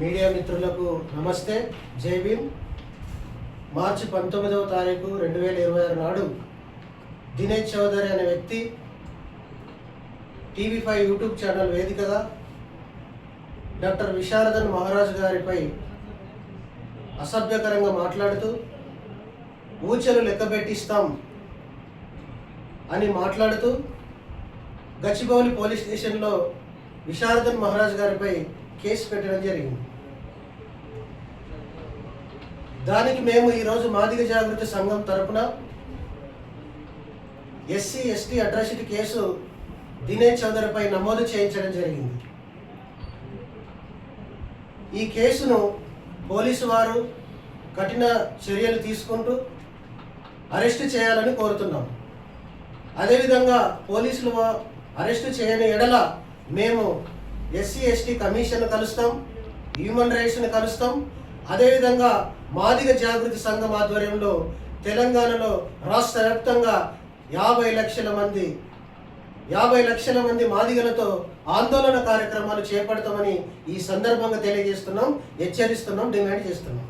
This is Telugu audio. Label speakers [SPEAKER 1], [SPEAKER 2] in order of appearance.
[SPEAKER 1] మీడియా మిత్రులకు నమస్తే. జై భీమ్. మార్చి 19వ తారీఖు 2026 నాడు దినేష్ చౌదరి అనే వ్యక్తి టీవీ5 యూట్యూబ్ ఛానల్ వేదికగా డాక్టర్ విశారదన్ మహారాజ్ గారిపై అసభ్యకరంగా మాట్లాడుతూ ఊచలు లెక్కబెట్టిస్తాం అని మాట్లాడుతూ గచ్చిబౌలి పోలీస్ స్టేషన్లో విశారదన్ మహారాజ్ గారిపై కేసు పెట్టడం జరిగింది. దానికి మేము ఈరోజు మాదిగ జాగృతి సంఘం తరపున SC ST atrocity case Dinesh చౌదరిపై నమోదు చేయించడం జరిగింది. ఈ కేసును పోలీసు వారు కఠిన చర్యలు తీసుకుంటూ అరెస్టు చేయాలని కోరుతున్నాం. అదేవిధంగా పోలీసులు అరెస్టు చేయని ఎడల మేము ఎస్సీ ఎస్టీ కమిషన్ కలుస్తాం, హ్యూమన్ రైట్స్ని కలుస్తాం. అదేవిధంగా మాదిగ జాగృతి సంఘం ఆధ్వర్యంలో తెలంగాణలో రాష్ట్ర వ్యాప్తంగా 50 లక్షల మంది మాదిగలతో ఆందోళన కార్యక్రమాలు చేపడతామని ఈ సందర్భంగా తెలియజేస్తున్నాం, హెచ్చరిస్తున్నాం, డిమాండ్ చేస్తున్నాం.